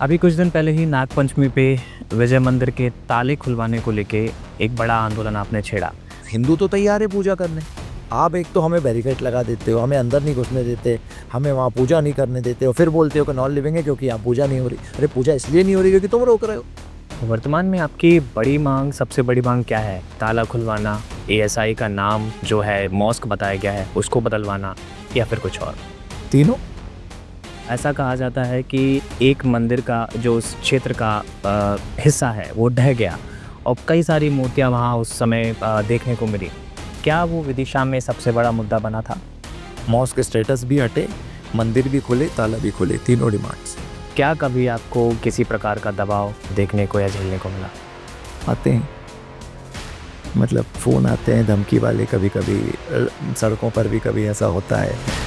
अभी कुछ दिन पहले ही नागपंचमी पे विजय मंदिर के ताले खुलवाने को लेके एक बड़ा आंदोलन आपने छेड़ा। हिंदू तो तैयार है पूजा करने। आप एक तो हमें बैरिकेड लगा देते हो, हमें अंदर नहीं घुसने देते, हमें वहाँ पूजा नहीं करने देते हो, फिर बोलते हो कि नॉन लिविंग है क्योंकि यहाँ पूजा नहीं हो रही। अरे पूजा इसलिए नहीं हो रही क्योंकि तुम रोक रहे हो। वर्तमान में आपकी सबसे बड़ी मांग क्या है? ताला खुलवाना, एएसआई का नाम जो है मॉस्क बताया गया है उसको बदलवाना, या फिर कुछ और? तीनों। ऐसा कहा जाता है कि एक मंदिर का जो उस क्षेत्र का हिस्सा है वो ढह गया और कई सारी मूर्तियां वहाँ उस समय देखने को मिली। क्या वो विदिशा में सबसे बड़ा मुद्दा बना था? मॉस्क स्टेटस भी हटे, मंदिर भी खुले, ताला भी खुले, तीनों डिमांड्स। क्या कभी आपको किसी प्रकार का दबाव देखने को या झेलने को मिला? आते हैं, मतलब फ़ोन आते हैं धमकी वाले, कभी कभी सड़कों पर भी कभी ऐसा होता है।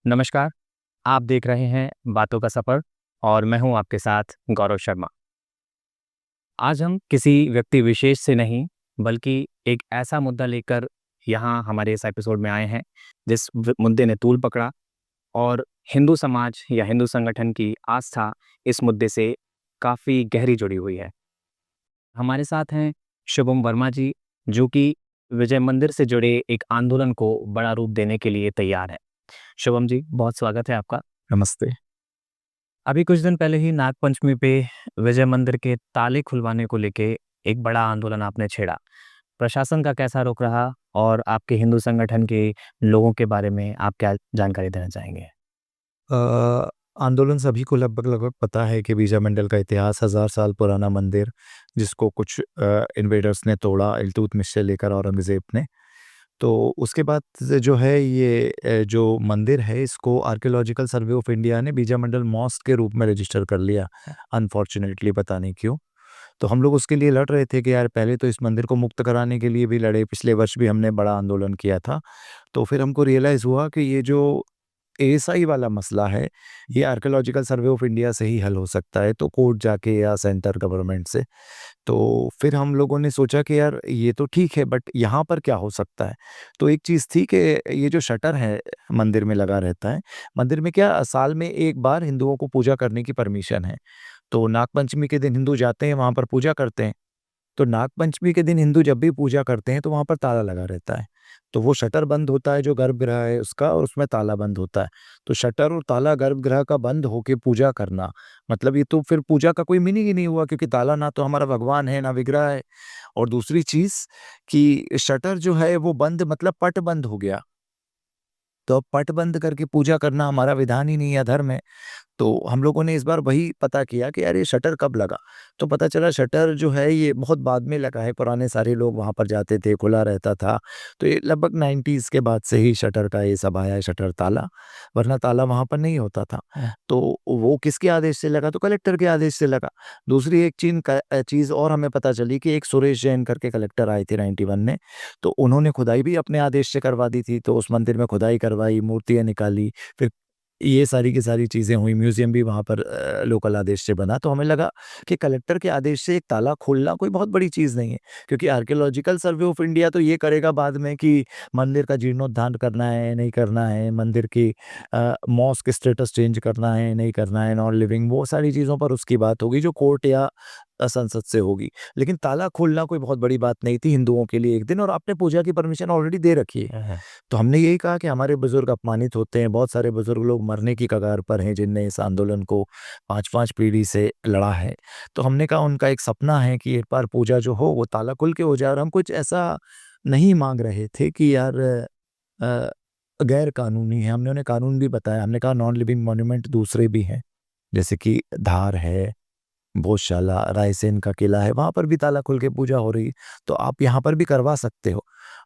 नमस्कार, आप देख रहे हैं बातों का सफ़र और मैं हूं आपके साथ गौरव शर्मा। आज हम किसी व्यक्ति विशेष से नहीं बल्कि एक ऐसा मुद्दा लेकर यहाँ हमारे इस एपिसोड में आए हैं जिस मुद्दे ने तूल पकड़ा और हिंदू समाज या हिंदू संगठन की आस्था इस मुद्दे से काफ़ी गहरी जुड़ी हुई है। हमारे साथ हैं शुभम वर्मा जी, जो कि विजय मंदिर से जुड़े एक आंदोलन को बड़ा रूप देने के लिए तैयार है। शुभम जी, बहुत स्वागत है आपका। नमस्ते। अभी कुछ दिन पहले ही नागपंचमी पे विजय मंदिर के ताले खुलवाने को लेके एक बड़ा आंदोलन आपने छेड़ा। प्रशासन का कैसा रुख रहा और आपके हिंदू संगठन के लोगों के बारे में आप क्या जानकारी देना चाहेंगे? अ, आंदोलन सभी को लगभग लगभग पता है कि बीजा मंडल का इतिहास 1000 साल पुराना मंदिर, जिसको कुछ इन्वेडर्स ने तोड़ा, इल्तुतमिश से लेकर औरंगज़ेब ने। तो उसके बाद से जो है ये जो मंदिर है इसको आर्कियोलॉजिकल सर्वे ऑफ इंडिया ने बीजा मंडल मॉस्क के रूप में रजिस्टर कर लिया, अनफॉर्चुनेटली, पता नहीं क्यों। तो हम लोग उसके लिए लड़ रहे थे कि यार पहले तो इस मंदिर को मुक्त कराने के लिए भी लड़े, पिछले वर्ष भी हमने बड़ा आंदोलन किया था। तो फिर हमको रियलाइज़ हुआ कि ये जो एएसआई वाला मसला है, ये आर्कियोलॉजिकल सर्वे ऑफ इंडिया से ही हल हो सकता है, तो कोर्ट जाके या सेंटर गवर्नमेंट से। तो फिर हम लोगों ने सोचा कि यार ये तो ठीक है बट यहाँ पर क्या हो सकता है? तो एक चीज़ थी कि ये जो शटर है मंदिर में लगा रहता है, मंदिर में क्या साल में 1 बार हिंदुओं को पूजा करने की परमिशन है। तो नागपंचमी के दिन हिंदू जाते हैं, वहाँ पर पूजा करते हैं। तो नागपंचमी के दिन हिंदू जब भी पूजा करते हैं तो वहाँ पर ताला लगा रहता है। तो वो शटर बंद होता है जो गर्भगृह है उसका, और उसमें ताला बंद होता है। तो शटर और ताला गर्भगृह का बंद होके पूजा करना, मतलब ये तो फिर पूजा का कोई मीनिंग ही नहीं हुआ, क्योंकि ताला ना तो हमारा भगवान है, ना विग्रह है। और दूसरी चीज़ कि शटर जो है वो बंद, मतलब पट बंद हो गया। तो अब पट बंद करके पूजा करना हमारा विधान ही नहीं है, अधर्म है। तो हम लोगों ने इस बार वही पता किया कि यार ये शटर कब लगा। तो पता चला शटर जो है ये बहुत बाद में लगा है, पुराने सारे लोग वहाँ पर जाते थे, खुला रहता था। तो ये लगभग 90s के बाद से ही शटर का ये सब आया है, शटर ताला, वरना ताला वहाँ पर नहीं होता था। तो वो किसके आदेश से लगा? तो कलेक्टर के आदेश से लगा। दूसरी एक चीज़ और हमें पता चली कि एक सुरेश जैन करके कलेक्टर आए थे 91 में, तो उन्होंने खुदाई भी अपने आदेश से करवा दी थी। तो उस मंदिर में खुदाई करवाई, मूर्तियाँ निकाली, फिर ये सारी की सारी चीज़ें हुई, म्यूज़ियम भी वहाँ पर लोकल आदेश से बना। तो हमें लगा कि कलेक्टर के आदेश से एक ताला खोलना कोई बहुत बड़ी चीज़ नहीं है, क्योंकि आर्कियोलॉजिकल सर्वे ऑफ इंडिया तो ये करेगा बाद में कि मंदिर का जीर्णोद्धार करना है, नहीं करना है, मंदिर की मॉस्क स्टेटस चेंज करना है, नहीं करना है, नॉन लिविंग, वो सारी चीज़ों पर उसकी बात होगी जो कोर्ट या संसद से होगी। लेकिन ताला खोलना कोई बहुत बड़ी बात नहीं थी हिंदुओं के लिए एक दिन, और आपने पूजा की परमिशन ऑलरेडी दे रखी है। तो हमने यही कहा कि हमारे बुजुर्ग अपमानित होते हैं, बहुत सारे बुजुर्ग लोग मरने की कगार पर हैं जिनने इस आंदोलन को 5-5 पीढ़ी से लड़ा है। तो हमने कहा उनका एक सपना है कि एक बार पूजा जो हो वो ताला खुल के हो जाए, और हम कुछ ऐसा नहीं माँग रहे थे कि यार अ, गैर कानूनी है। हमने उन्हें कानून भी बताया, हमने कहा नॉन लिविंग मॉन्यूमेंट दूसरे भी हैं, जैसे कि धार है, भोजशाला, रायसेन का किला है, वहाँ पर भी ताला खोल के पूजा हो रही है, तो आप यहाँ पर भी करवा सकते हो।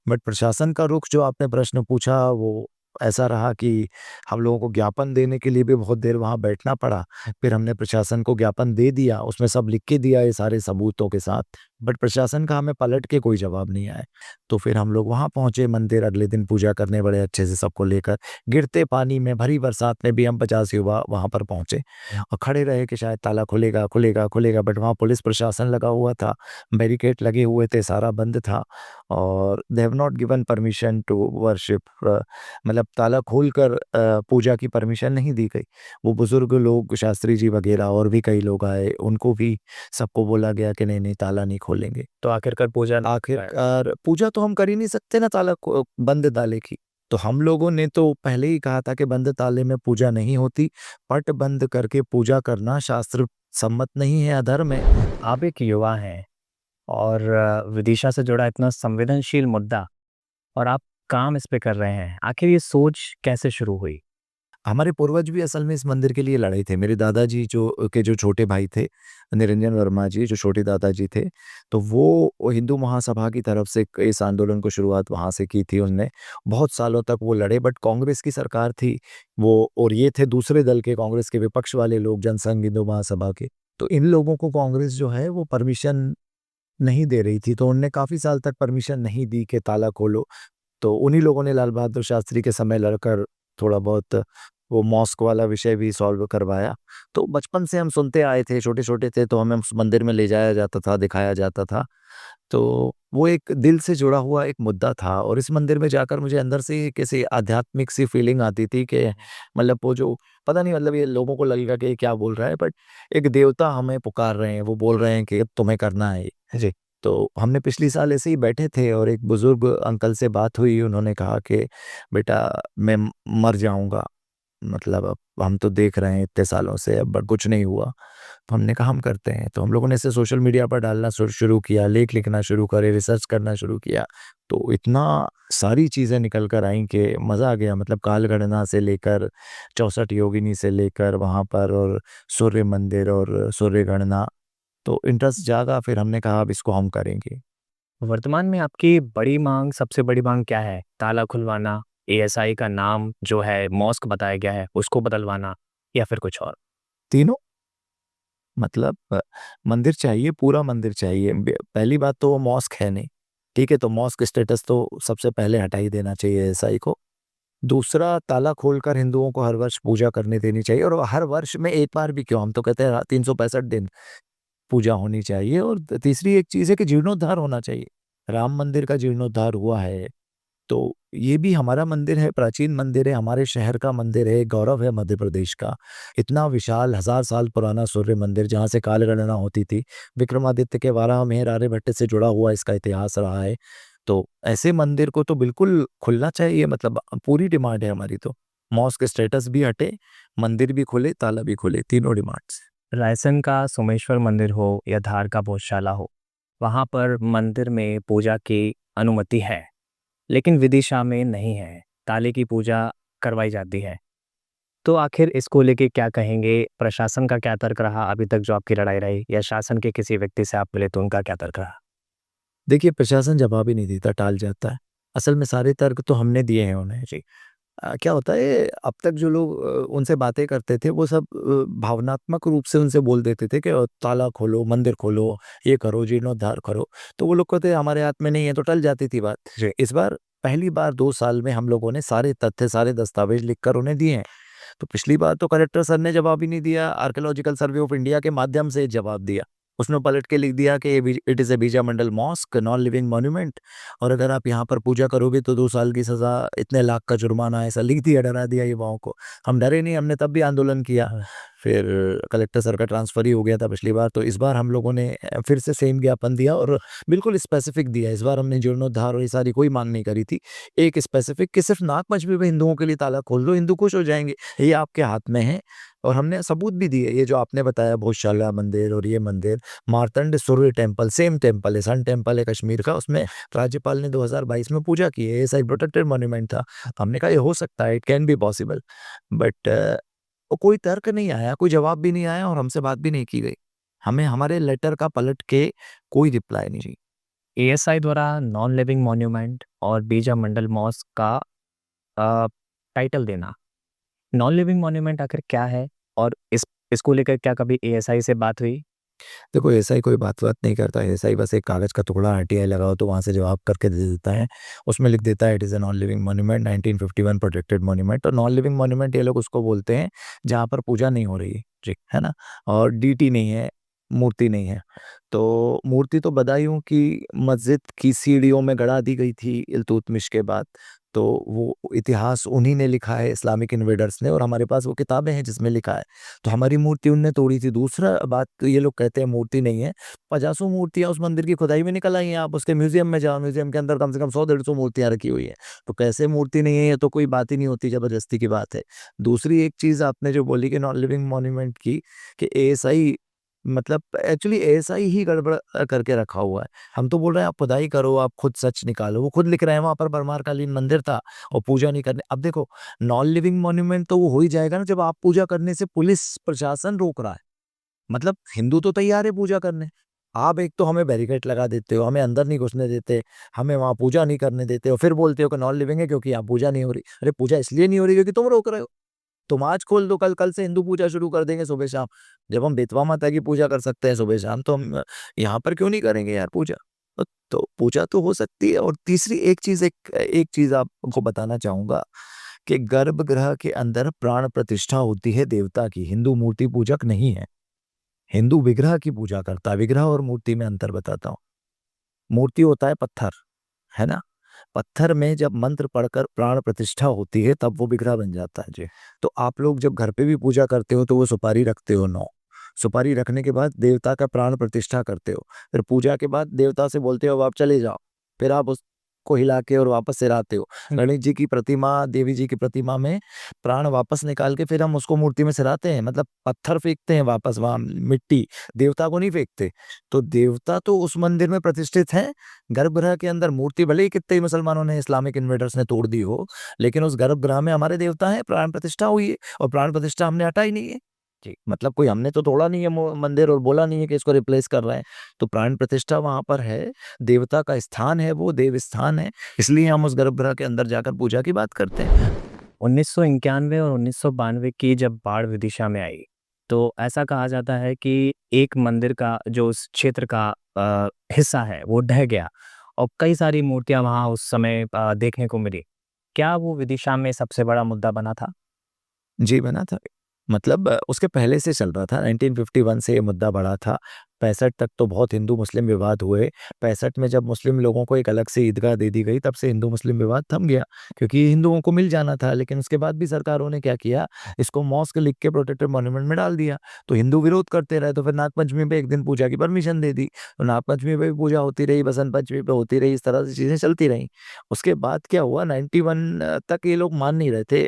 बट प्रशासन का रुख, जो आपने प्रश्न पूछा, वो ऐसा रहा कि हम लोगों को ज्ञापन देने के लिए भी बहुत देर वहाँ बैठना पड़ा। फिर हमने प्रशासन को ज्ञापन दे दिया, उसमें सब लिख के दिया ये सारे सबूतों के साथ, बट प्रशासन का हमें पलट के कोई जवाब नहीं आया। तो फिर हम लोग वहाँ पहुँचे मंदिर, अगले दिन पूजा करने बड़े अच्छे से सबको लेकर, गिरते पानी में, भरी बरसात में भी हम 50 युवा वहाँ पर पहुँचे और खड़े रहे कि शायद ताला खुलेगा, खुलेगा, खुलेगा, बट वहाँ पुलिस प्रशासन लगा हुआ था, बैरिकेड लगे हुए थे, सारा बंद था और they have not given permission to worship, मतलब ताला खोलकर पूजा की परमिशन नहीं दी गई। वो बुज़ुर्ग लोग, शास्त्री जी वगैरह और भी कई लोग आए, उनको भी सबको बोला गया कि नहीं, ताला नहीं खोलेंगे। तो आखिरकार पूजा आखिरकार पूजा तो हम कर ही नहीं सकते ना ताला को बंद ताले की। तो हम लोगों ने तो पहले ही कहा था कि बंद ताले में पूजा नहीं होती, पट बंद करके पूजा करना शास्त्र सम्मत नहीं है, अधर्म है। आप एक युवा हैं और विदिशा से जुड़ा इतना संवेदनशील मुद्दा और आप काम इस पे कर रहे हैं। आखिर ये सोच कैसे शुरू हुई? हमारे पूर्वज भी असल में इस मंदिर के लिए लड़े थे। मेरे दादाजी जो छोटे भाई थे, निरंजन वर्मा जी जो छोटे दादाजी थे, तो वो हिंदू महासभा की तरफ से इस आंदोलन को शुरुआत वहाँ से की थी उनने। बहुत सालों तक वो लड़े, बट कांग्रेस की सरकार थी वो, और ये थे दूसरे दल के, कांग्रेस के विपक्ष वाले लोग, जनसंघ हिंदू महासभा के। तो इन लोगों को कांग्रेस जो है वो परमिशन नहीं दे रही थी, तो उनने काफ़ी साल तक परमिशन नहीं दी कि ताला खोलो। तो उन्हीं लोगों ने लाल बहादुर शास्त्री के समय लड़कर थोड़ा बहुत वो मॉस्क वाला विषय भी सॉल्व करवाया। तो बचपन से हम सुनते आए थे, छोटे-छोटे थे तो हमें उस मंदिर में ले जाया जाता था, दिखाया जाता था। तो वो एक दिल से जुड़ा हुआ एक मुद्दा था और इस मंदिर में जाकर मुझे अंदर से कैसी आध्यात्मिक सी फीलिंग आती थी कि मतलब वो जो पता नहीं, मतलब ये लोगों को लगेगा कि ये क्या बोल रहा है, बट एक देवता हमें पुकार रहे हैं, वो बोल रहे हैं कि अब तुम्हें करना है ये। जी। तो हमने पिछली साल ऐसे ही बैठे थे और एक बुजुर्ग अंकल से बात हुई, उन्होंने कहा कि बेटा मैं मर जाऊंगा, मतलब अब हम तो देख रहे हैं इतने सालों से, अब बट कुछ नहीं हुआ। तो हमने कहा हम करते हैं, तो हम लोगों ने इसे सोशल मीडिया पर डालना शुरू किया, लेख लिखना शुरू करे, रिसर्च करना शुरू किया। तो इतना सारी चीज़ें निकल कर आई कि मज़ा आ गया, मतलब कालगणना से लेकर 64 योगिनी से लेकर वहाँ पर, और सूर्य मंदिर और सूर्य गणना, तो इंटरेस्ट जागा, फिर हमने कहा अब इसको हम करेंगे। वर्तमान में आपकी बड़ी माँग, सबसे बड़ी माँग क्या है? ताला खुलवाना, एएसआई का नाम जो है मॉस्क बताया गया है, उसको बदलवाना या फिर कुछ और? तीनों, मतलब मंदिर चाहिए, पूरा मंदिर चाहिए। पहली बात तो वो मॉस्क है नहीं, ठीक है? तो मॉस्क स्टेटस तो सबसे पहले हटा ही देना चाहिए एएसआई को। दूसरा, ताला खोलकर हिंदुओं को हर वर्ष पूजा करने देनी चाहिए, और हर वर्ष में एक बार भी क्यों, हम तो कहते हैं 365 दिन पूजा होनी चाहिए। और तीसरी एक चीज़ है कि जीर्णोद्धार होना चाहिए। राम मंदिर का जीर्णोद्धार हुआ है, तो ये भी हमारा मंदिर है, प्राचीन मंदिर है, हमारे शहर का मंदिर है, गौरव है मध्य प्रदेश का। इतना विशाल 1000 साल पुराना सूर्य मंदिर, जहाँ से कालगणना होती थी, विक्रमादित्य के वाराह आर्यभट्ट से जुड़ा हुआ इसका इतिहास रहा है। तो ऐसे मंदिर को तो बिल्कुल खुलना चाहिए, मतलब पूरी डिमांड है हमारी तो। मॉस्क स्टेटस भी हटे, मंदिर भी खुले, ताला भी खुले, तीनों डिमांड्स। रायसन का सोमेश्वर मंदिर हो या धार का भोजशाला हो, वहाँ पर मंदिर में पूजा की अनुमति है, लेकिन विदिशा में नहीं है। ताले की पूजा करवाई जाती है। तो आखिर इसको लेके क्या कहेंगे? प्रशासन का क्या तर्क रहा अभी तक जो आपकी लड़ाई रही, या शासन के किसी व्यक्ति से आप मिले तो उनका क्या तर्क रहा? देखिए, प्रशासन जवाब ही नहीं देता, टाल जाता है। असल में सारे तर्क तो हमने दिए हैं उन्हें जी। क्या होता है, अब तक जो लोग उनसे बातें करते थे वो सब भावनात्मक रूप से उनसे बोल देते थे कि ताला खोलो, मंदिर खोलो, ये करो, जीर्णोद्धार करो। तो वो लोग कहते हमारे हाथ में नहीं है, तो टल जाती थी बात। जी। इस बार पहली बार 2 साल में हम लोगों ने सारे तथ्य, सारे दस्तावेज लिखकर उन्हें दिए हैं। तो पिछली बार तो कलेक्टर सर ने जवाब ही नहीं दिया, आर्कियोलॉजिकल सर्वे ऑफ इंडिया के माध्यम से जवाब दिया। उसने पलट के लिख दिया कि इट इज़ अ बीजा मंडल मॉस्क, नॉन लिविंग मॉन्यूमेंट, और अगर आप यहाँ पर पूजा करोगे तो 2 साल की सज़ा, इतने लाख का जुर्माना, ऐसा लिख दिया, डरा दिया युवाओं को। हम डरे नहीं, हमने तब भी आंदोलन किया। हाँ। फिर कलेक्टर सर का ट्रांसफ़र ही हो गया था पिछली बार, तो इस बार हम लोगों ने फिर से सेम ज्ञापन दिया और बिल्कुल स्पेसिफ़िक दिया। इस बार हमने जीर्णोद्धार और ये सारी कोई माँग नहीं करी थी। एक स्पेसिफ़िक कि सिर्फ़ नागपंचमी पे हिंदुओं के लिए ताला खोल दो, हिंदू खुश हो जाएँगे। ये आपके हाथ में है, और हमने सबूत भी दिए। ये जो आपने बताया भोजशाला मंदिर और ये मंदिर, मार्तंड सूर्य टेम्पल, सेम टेम्पल है, सन टेम्पल है कश्मीर का, उसमें राज्यपाल ने 2022 में पूजा की है। ये साइट प्रोटेक्टेड मॉन्यूमेंट था। हमने कहा ये हो सकता है, it can be possible, but कोई तर्क नहीं आया, कोई जवाब भी नहीं आया और हमसे बात भी नहीं की गई। हमें हमारे लेटर का पलट के कोई रिप्लाई नहीं जी। एएसआई द्वारा नॉन लिविंग मॉन्यूमेंट और बीजा मंडल मॉस्क का टाइटल देना, नॉन लिविंग मॉन्यूमेंट आखिर क्या है? और इसको लेकर क्या कभी एएसआई से बात हुई? देखो एसआई कोई बात-वात नहीं करता, एसआई बस एक कागज़ का टुकड़ा आरटीआई लगाओ तो वहाँ से जवाब करके दे देता है। उसमें लिख देता है it is a non living monument 1951 protected monument. और नॉन लिविंग मॉन्यूमेंट ये लोग उसको बोलते हैं जहाँ पर पूजा नहीं हो रही है। जी, है ना? और डीटी नहीं है, मूर्ति नहीं है। तो मूर्ति तो बदायूं की मस्जिद की सीढ़ियों में गड़ा दी गई थी इल्तुतमिश के बाद। तो वो इतिहास उन्हीं ने लिखा है, इस्लामिक इन्वेडर्स ने, और हमारे पास वो किताबें हैं जिसमें लिखा है। तो हमारी मूर्ति उनने तोड़ी थी। दूसरा बात, तो ये लोग कहते हैं मूर्ति नहीं है, पचासों मूर्तियाँ उस मंदिर की खुदाई में निकल आई हैं। आप उसके म्यूज़ियम में जाओ, म्यूज़ियम के अंदर कम से कम 100-150 मूर्तियाँ रखी हुई हैं। तो कैसे मूर्ति नहीं है, ये तो कोई बात ही नहीं होती, ज़बरदस्ती की बात है। दूसरी एक चीज़ आपने जो बोली कि नॉन लिविंग मॉन्यूमेंट की, कि एएसआई, मतलब एक्चुअली एएसआई ही गड़बड़ करके रखा हुआ है। हम तो बोल रहे हैं आप खुदाई करो, आप खुद सच निकालो। वो खुद लिख रहे हैं वहाँ पर भरमारकालीन मंदिर था और पूजा नहीं करने। अब देखो, नॉन लिविंग मॉन्यूमेंट तो वो हो ही जाएगा ना जब आप पूजा करने से पुलिस प्रशासन रोक रहा है। मतलब हिंदू तो तैयार है पूजा करने। आप एक तो हमें बैरिकेड लगा देते हो, हमें अंदर नहीं घुसने देते, हमें वहाँ पूजा नहीं करने देते और फिर बोलते हो कि नॉन लिविंग है क्योंकि यहाँ पूजा नहीं हो रही। अरे पूजा इसलिए नहीं हो रही क्योंकि तुम रोक रहे हो। तुम आज खोल दो, कल कल से हिंदू पूजा शुरू कर देंगे सुबह-शाम। जब हम बेतवा माता की पूजा कर सकते हैं सुबह-शाम, तो हम यहाँ पर क्यों नहीं करेंगे यार पूजा? तो पूजा तो हो सकती है। और तीसरी एक चीज़ आपको बताना चाहूँगा कि गर्भगृह के अंदर प्राण प्रतिष्ठा होती है देवता की। हिंदू मूर्ति पूजक नहीं है। हिंदू विग्रह की पूजा करता है। विग्रह और मूर्ति में अंतर बताता हूँ। मूर्ति होता है पत्थर, है ना? पत्थर में जब मंत्र पढ़कर प्राण प्रतिष्ठा होती है तब वो विग्रह बन जाता है। जी। तो आप लोग जब घर पे भी पूजा करते हो तो वो सुपारी रखते हो 9। सुपारी रखने के बाद देवता का प्राण प्रतिष्ठा करते हो। फिर पूजा के बाद देवता से बोलते हो अब आप चले जाओ। फिर आप उसको हिला के और वापस सिराते हो। गणेश जी की प्रतिमा, देवी जी की प्रतिमा में प्राण वापस निकाल के फिर हम उसको मूर्ति में सिराते हैं। मतलब पत्थर फेंकते हैं वापस वहाँ, मिट्टी, देवता को नहीं फेंकते। तो देवता तो उस मंदिर में प्रतिष्ठित हैं। गर्भगृह के अंदर मूर्ति भले ही कितने ही मुसलमानों ने, इस्लामिक इन्वेडर्स ने तोड़ दी हो, लेकिन उस गर्भगृह में हमारे देवता हैं, प्राण प्रतिष्ठा हुई है और प्राण प्रतिष्ठा हमने हटाई नहीं है। जी, मतलब कोई हमने तो तोड़ा नहीं है मंदिर और बोला नहीं है कि इसको रिप्लेस कर रहे हैं। तो प्राण प्रतिष्ठा वहाँ पर है, देवता का स्थान है, वो देव स्थान है, इसलिए हम उस गर्भगृह के अंदर जाकर पूजा की बात करते हैं। 1991 और 1992 की जब बाढ़ विदिशा में आई, तो ऐसा कहा जाता है कि एक मंदिर का जो उस क्षेत्र का हिस्सा है, वो ढह गया और कई सारी मूर्तियाँ वहाँ उस समय देखने को मिली। क्या वो विदिशा में सबसे बड़ा मुद्दा बना था? जी, बना था। मतलब उसके पहले से चल रहा था, 1951 से ये मुद्दा बढ़ा था। 65 तक तो बहुत हिंदू-मुस्लिम विवाद हुए। 65 में जब मुस्लिम लोगों को एक अलग से ईदगाह दे दी गई, तब से हिंदू-मुस्लिम विवाद थम गया, क्योंकि हिंदुओं को मिल जाना था। लेकिन उसके बाद भी सरकारों ने क्या किया, इसको मॉस्क लिख के प्रोटेक्टेड मॉन्यूमेंट में डाल दिया। तो हिंदू विरोध करते रहे, तो फिर नागपंचमी पे एक दिन पूजा की परमिशन दे दी। तो नागपंचमी पे भी पूजा होती रही, बसंत पंचमी पे होती रही, इस तरह से चीज़ें चलती रहीं। उसके बाद क्या हुआ, 91 तक ये लोग मान नहीं रहे थे,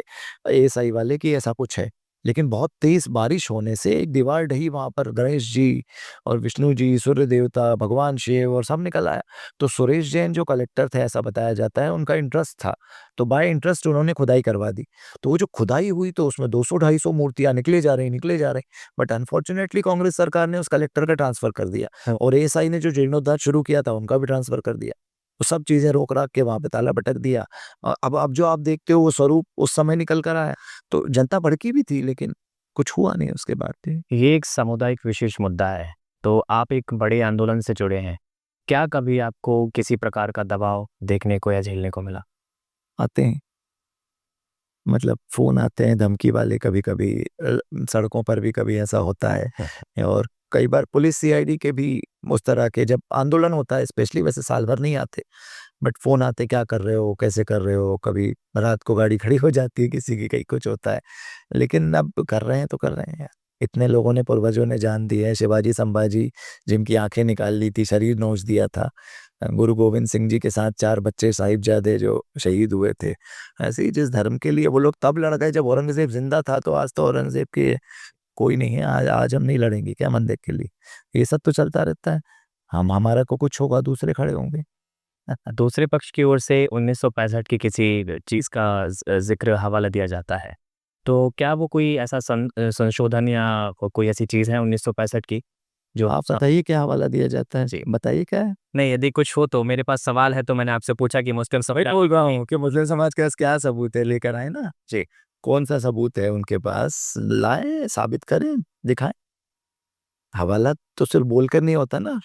एएसआई वाले, कि ऐसा कुछ है। लेकिन बहुत तेज़ बारिश होने से एक दीवार ढही वहाँ पर, गणेश जी और विष्णु जी, सूर्य देवता, भगवान शिव और सब निकल आया। तो सुरेश जैन जो कलेक्टर थे, ऐसा बताया जाता है, उनका इंटरेस्ट था। तो बाय इंटरेस्ट उन्होंने खुदाई करवा दी। तो वो जो खुदाई हुई तो उसमें 200-250 मूर्तियाँ निकले जा रही, निकले जा रही। बट अनफॉर्च्यूनेटली कांग्रेस सरकार ने उस कलेक्टर का ट्रांसफ़र कर दिया। हाँ। और एएसआई ने जो जीर्णोद्धार शुरू किया था उनका भी ट्रांसफ़र कर दिया। तो सब चीज़ें रोक-राक के वहाँ पे ताला पटक दिया। अब जो आप देखते हो वो स्वरूप उस समय निकल कर आया। तो जनता भड़की भी थी, लेकिन कुछ हुआ नहीं उसके बाद। जी। ये एक सामुदायिक विशेष मुद्दा है, तो आप एक बड़े आंदोलन से जुड़े हैं। क्या कभी आपको किसी प्रकार का दबाव देखने को या झेलने को मिला? आते हैं, मतलब फ़ोन आते हैं धमकी वाले कभी-कभी, सड़कों पर भी कभी ऐसा होता है। और कई बार पुलिस सीआईडी के भी उस तरह के जब आंदोलन होता है स्पेशली, वैसे साल भर नहीं आते, बट फ़ोन आते, क्या कर रहे हो? कैसे कर रहे हो? कभी रात को गाड़ी खड़ी हो जाती है किसी की, कहीं कुछ होता है। लेकिन अब कर रहे हैं तो कर रहे हैं यार। इतने लोगों ने, पूर्वजों ने जान दी है, शिवाजी, संभाजी जिनकी आँखें निकाल ली थी, शरीर नोच दिया था। गुरु गोविंद सिंह जी के साथ 4 बच्चे साहिबजादे जो शहीद हुए थे। ऐसे ही जिस धर्म के लिए वो लोग तब लड़ गए जब औरंगज़ेब ज़िंदा था, तो आज तो औरंगज़ेब के कोई नहीं है। आज हम नहीं लड़ेंगे क्या मंदिर के लिए? ये सब तो चलता रहता है। हम, हमारा को कुछ होगा, दूसरे खड़े होंगे। दूसरे पक्ष की ओर से 1965 की किसी चीज़ का ज़िक्र हवाला दिया जाता है। तो क्या वो कोई ऐसा संशोधन या कोई ऐसी चीज़ है 1965 की जो आप बताइए क्या हवाला दिया जाता है? जी। बताइए क्या है? नहीं, यदि कुछ हो तो मेरे पास सवाल है, तो मैंने आपसे पूछा कि मुस्लिम वही समुदाय। बोल रहा हूँ कि मुस्लिम समाज के पास क्या सबूत है, लेकर आएँ ना। जी। कौन-सा सबूत है उनके पास? लाएँ, साबित करें, दिखाएँ। हवाला तो सिर्फ बोलकर नहीं होता ना।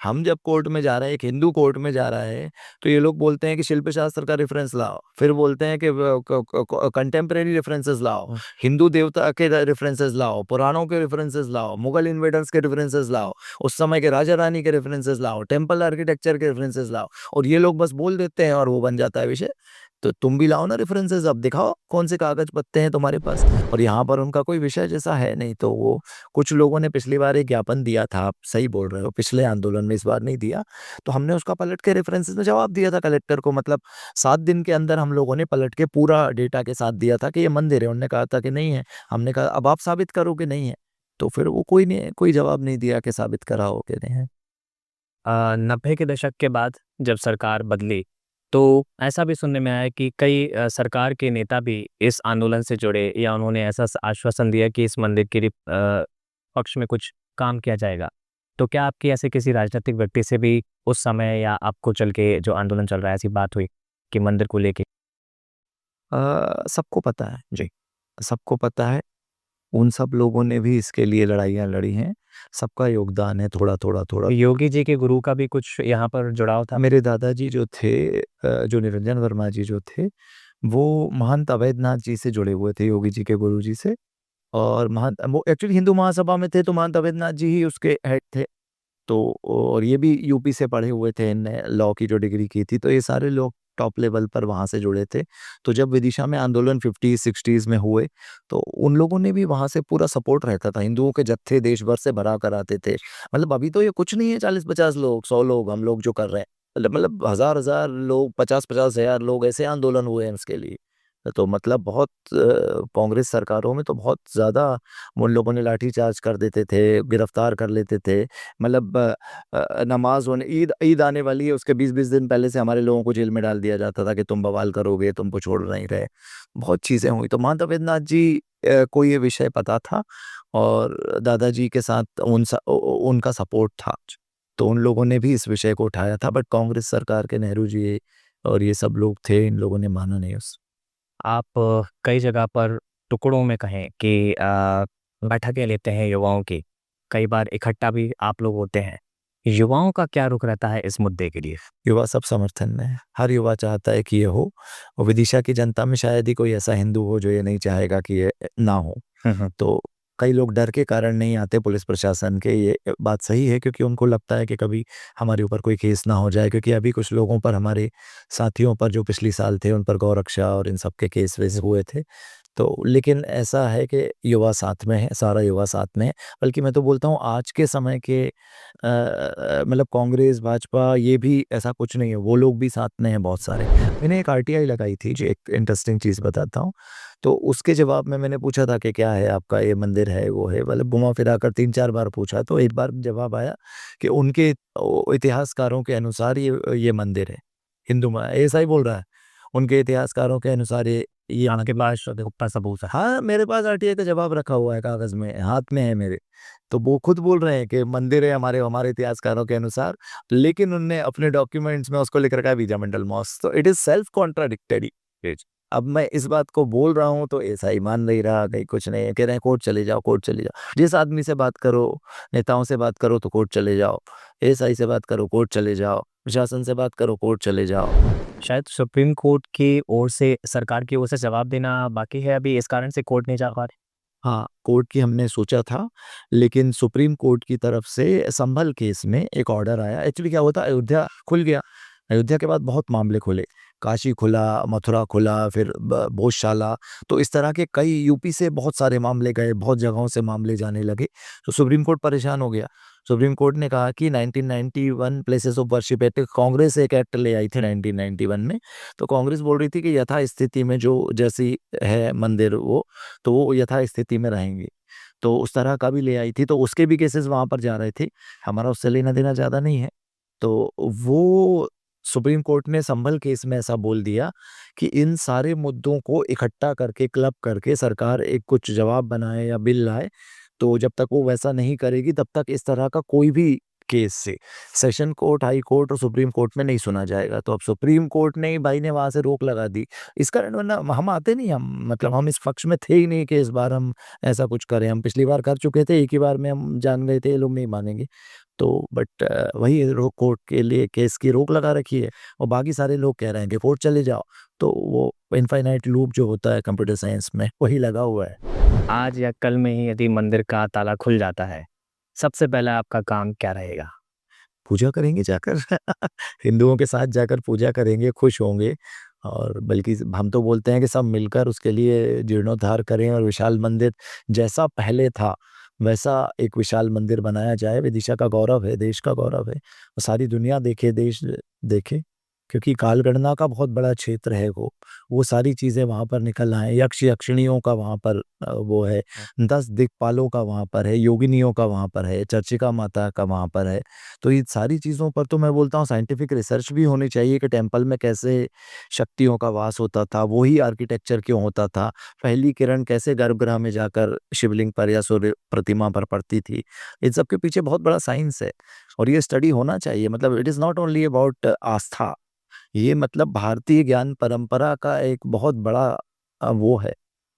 हम जब कोर्ट में जा रहे हैं, एक हिंदू कोर्ट में जा रहा है, तो ये लोग बोलते हैं कि शिल्प शास्त्र का रेफरेंस लाओ, फिर बोलते हैं कि कंटेम्परेरी रेफरेंसेस लाओ, हिंदू देवता के रेफरेंसेस लाओ, पुराणों के रेफरेंसेस लाओ, मुगल इन्वेडर्स के रेफरेंसेस लाओ, उस समय के राजा रानी के रेफरेंसेस लाओ, टेम्पल आर्किटेक्चर के रेफरेंसेस लाओ, और ये लोग बस बोल देते हैं और वो बन जाता है विषय। तो तुम भी लाओ ना रेफरेंसेस, अब दिखाओ कौन से कागज पत्ते हैं तुम्हारे पास। और यहाँ पर उनका कोई विषय जैसा है नहीं, तो वो कुछ लोगों ने पिछली बार एक ज्ञापन दिया था, आप सही बोल रहे हो, पिछले आंदोलन में, इस बार नहीं दिया, तो हमने उसका पलट के रेफरेंसेस में जवाब दिया था कलेक्टर को। मतलब 7 दिन के अंदर हम लोगों ने पलट के पूरा डेटा के साथ दिया था कि ये मंदिर है। उन्होंने कहा था कि नहीं है। हमने कहा अब आप साबित करो कि नहीं है। तो फिर वो कोई जवाब नहीं दिया कि साबित कराओ कि नहीं है। 90 के दशक के बाद जब सरकार बदली, तो ऐसा भी सुनने में आया कि कई सरकार के नेता भी इस आंदोलन से जुड़े, या उन्होंने ऐसा आश्वासन दिया कि इस मंदिर के पक्ष में कुछ काम किया जाएगा। तो क्या आपकी ऐसे किसी राजनीतिक व्यक्ति से भी उस समय या आपको चल के जो आंदोलन चल रहा है, ऐसी बात हुई कि मंदिर को लेके? सबको पता है जी, सबको पता है। उन सब लोगों ने भी इसके लिए लड़ाइयाँ लड़ी हैं। सबका योगदान है थोड़ा-थोड़ा। योगी जी के गुरु का भी कुछ यहाँ पर जुड़ाव था? मेरे दादाजी जो थे, जो निरंजन वर्मा जी जो थे, वो महंत अवैधनाथ जी से जुड़े हुए थे, योगी जी के गुरुजी से। और महंत वो एक्चुअली हिंदू महासभा में थे, तो महंत अवैधनाथ जी ही उसके हेड थे। तो और ये भी यूपी से पढ़े हुए थे, इनने लॉ की जो डिग्री की थी, तो ये सारे लोग टॉप लेवल पर वहाँ से जुड़े थे। तो जब विदिशा में आंदोलन 50-60s में हुए, तो उन लोगों ने भी वहाँ से पूरा सपोर्ट रहता था। हिंदुओं के जत्थे देश भर से भरा कर आते थे। मतलब अभी तो ये कुछ नहीं है, 40-50 लोग, 100 लोग हम लोग जो कर रहे हैं। मतलब हज़ार-हज़ार लोग, 50-50 हज़ार लोग ऐसे आंदोलन हुए हैं इसके लिए। तो मतलब बहुत कांग्रेस सरकारों में तो बहुत ज़्यादा उन लोगों ने लाठीचार्ज कर देते थे, गिरफ्तार कर लेते थे। मतलब नमाज़ होने, ईद ईद आने वाली है, उसके 20-20 दिन पहले से हमारे लोगों को जेल में डाल दिया जाता था कि तुम बवाल करोगे, तुमको छोड़ नहीं रहे। बहुत चीज़ें हुई। तो महंत अवैधनाथ जी को ये विषय पता था, और दादाजी के साथ उनका सपोर्ट था। तो उन लोगों ने भी इस विषय को उठाया था, बट कांग्रेस सरकार के नेहरू जी और ये सब लोग थे, इन लोगों ने माना नहीं उस। आप कई जगह पर टुकड़ों में कहें कि बैठकें लेते हैं युवाओं की, कई बार इकट्ठा भी आप लोग होते हैं। युवाओं का क्या रुख रहता है इस मुद्दे के लिए? युवा सब समर्थन में है। हर युवा चाहता है कि ये हो, और विदिशा की जनता में शायद ही कोई ऐसा हिंदू हो जो ये नहीं चाहेगा कि ये ना हो। हुँ, हुँ। तो कई लोग डर के कारण नहीं आते पुलिस प्रशासन के, ये बात सही है, क्योंकि उनको लगता है कि कभी हमारे ऊपर कोई केस ना हो जाए, क्योंकि अभी कुछ लोगों पर, हमारे साथियों पर जो पिछली साल थे, उन पर गौरक्षा और इन सब के केस वेस हुए थे। तो लेकिन ऐसा है कि युवा साथ में है, सारा युवा साथ में है। बल्कि मैं तो बोलता हूँ आज के समय के मतलब कांग्रेस, भाजपा, ये भी ऐसा कुछ नहीं है, वो लोग भी साथ में हैं बहुत सारे। मैंने एक आरटीआई लगाई थी जी, एक इंटरेस्टिंग चीज़ बताता हूँ। तो उसके जवाब में मैंने पूछा था कि क्या है आपका, ये मंदिर है, वो है, मतलब घुमा-फिरा कर 3-4 बार पूछा, तो एक बार जवाब आया कि उनके इतिहासकारों के अनुसार ये मंदिर है। हिंदू मा ऐसा ही बोल रहा है। उनके इतिहासकारों के अनुसार ये आपके मंदिर। पास गुप्ता सबूत है। हाँ, मेरे पास आरटीआई का जवाब रखा हुआ है कागज़ में, हाथ में है मेरे। तो वो खुद बोल रहे हैं कि मंदिर है हमारे हमारे इतिहासकारों के अनुसार, लेकिन उनने अपने डॉक्यूमेंट्स में उसको लिख रखा है बीजा मंडल मॉस्क। तो इट इज़ सेल्फ कॉन्ट्राडिक्टरी। अब मैं इस बात को बोल रहा हूँ तो ऐसा ही मान नहीं रहा, कहीं कुछ नहीं है, कह रहे हैं कोर्ट चले जाओ, कोर्ट चले जाओ। जिस आदमी से बात करो, नेताओं से बात करो तो कोर्ट चले जाओ, एएसआई से बात करो कोर्ट चले जाओ, प्रशासन से बात करो कोर्ट चले जाओ। शायद सुप्रीम कोर्ट की ओर से, सरकार की ओर से जवाब देना बाकी है अभी, इस कारण से कोर्ट नहीं जा पा रहे। हाँ, कोर्ट की हमने सोचा था, लेकिन सुप्रीम कोर्ट की तरफ से संभल केस में एक ऑर्डर आया। एक्चुअली क्या हुआ था, अयोध्या खुल गया। अयोध्या के बाद बहुत मामले खुले। काशी खुला, मथुरा खुला, फिर भोजशाला, तो इस तरह के कई यूपी से बहुत सारे मामले गए, बहुत जगहों से मामले जाने लगे। तो सुप्रीम कोर्ट परेशान हो गया। सुप्रीम कोर्ट ने कहा कि 1991 places of worship act, Congress एक एक्ट ले आई थी 1991 में। तो कांग्रेस बोल रही थी कि यथास्थिति में जो जैसी है मंदिर वो, तो वो यथास्थिति में रहेंगे। तो उस तरह का भी ले आई थी, तो उसके भी केसेस वहाँ पर जा रहे थे। हमारा उससे लेना-देना ज़्यादा नहीं है। तो वो सुप्रीम कोर्ट ने संभल केस में ऐसा बोल दिया कि इन सारे मुद्दों को इकट्ठा करके, क्लब करके सरकार एक कुछ जवाब बनाए या बिल लाए, तो जब तक वो वैसा नहीं करेगी तब तक इस तरह का कोई भी केस से। सेशन कोर्ट, हाई कोर्ट और सुप्रीम कोर्ट में नहीं सुना जाएगा। तो अब सुप्रीम कोर्ट ने भाई ने वहाँ से रोक लगा दी। इस कारण वरना हम आते नहीं, हम मतलब हम इस पक्ष में थे ही नहीं कि इस बार हम ऐसा कुछ करें। हम पिछली बार कर चुके थे, एक ही बार में हम जान गए थे ये लोग नहीं मानेंगे। तो बट वही रो कोर्ट के लिए केस की रोक लगा रखी है और बाकी सारे लोग कह रहे हैं कि कोर्ट चले जाओ। तो वो इनफाइनाइट लूप जो होता है कंप्यूटर साइंस में वही लगा हुआ है। आज या कल में ही यदि मंदिर का ताला खुल जाता है, सबसे पहला आपका काम क्या रहेगा? पूजा करेंगे जाकर हिंदुओं के साथ जाकर पूजा करेंगे, खुश होंगे और बल्कि हम तो बोलते हैं कि सब मिलकर उसके लिए जीर्णोद्धार करें और विशाल मंदिर जैसा पहले था, वैसा एक विशाल मंदिर बनाया जाए। विदिशा का गौरव है, देश का गौरव है। और सारी दुनिया देखे, देश देखे, क्योंकि कालगणना का बहुत बड़ा क्षेत्र है वो सारी चीज़ें वहाँ पर निकल आएँ। यक्ष यक्षिणियों का वहाँ पर वो है, 10 दिक्पालों का वहाँ पर है, योगिनियों का वहाँ पर है, चर्चिका माता का वहाँ पर है। तो ये सारी चीज़ों पर तो मैं बोलता हूँ साइंटिफिक रिसर्च भी होनी चाहिए कि टेम्पल में कैसे शक्तियों का वास होता था, वही आर्किटेक्चर क्यों होता था, पहली किरण कैसे गर्भगृह में जाकर शिवलिंग पर या सूर्य प्रतिमा पर पड़ती थी। इन सब के पीछे बहुत बड़ा साइंस है और ये स्टडी होना चाहिए। मतलब it is not only about आस्था, ये मतलब भारतीय ज्ञान परंपरा का एक बहुत बड़ा वो है।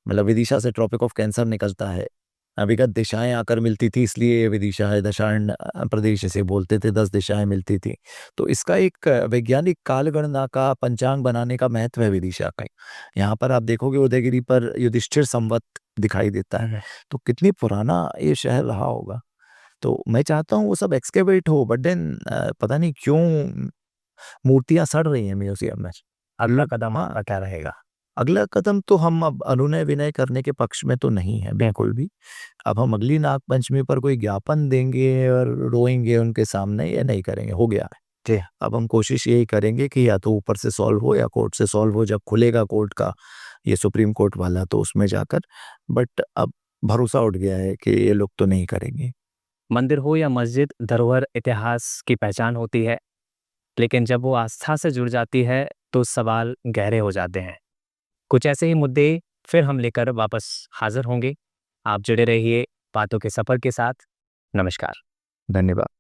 मतलब विदिशा से ट्रॉपिक ऑफ कैंसर निकलता है। विगत दिशाएँ आकर मिलती थी, इसलिए ये विदिशा है। दशार्ण प्रदेश इसे बोलते थे, 10 दिशाएँ मिलती थी। तो इसका एक वैज्ञानिक कालगणना का पंचांग बनाने का महत्व है विदिशा का। यहाँ पर आप देखोगे उदयगिरी पर युधिष्ठिर संवत दिखाई देता है। तो कितनी पुराना ये शहर रहा होगा। तो मैं चाहता हूँ वो सब एक्सकेवेट हो, बट देन पता नहीं क्यों मूर्तियाँ सड़ रही हैं म्यूज़ियम में। अगला कदम हाँ, आपका क्या रहेगा? अगला कदम तो हम अब अनुनय-विनय करने के पक्ष में तो नहीं है बिल्कुल भी। अब हम अगली नाग पंचमी पर कोई ज्ञापन देंगे और रोएँगे उनके सामने, ये नहीं करेंगे, हो गया है। जी। अब हम कोशिश यही करेंगे कि या तो ऊपर से सॉल्व हो या कोर्ट से सॉल्व हो। जब खुलेगा कोर्ट का ये सुप्रीम कोर्ट वाला तो उसमें जाकर, बट अब भरोसा उठ गया है कि ये लोग तो नहीं करेंगे। मंदिर हो या मस्जिद, धरोहर इतिहास की पहचान होती है, लेकिन जब वो आस्था से जुड़ जाती है, तो सवाल गहरे हो जाते हैं। कुछ ऐसे ही मुद्दे फिर हम लेकर वापस हाज़िर होंगे। आप जुड़े रहिए बातों के सफ़र के साथ। नमस्कार। धन्यवाद।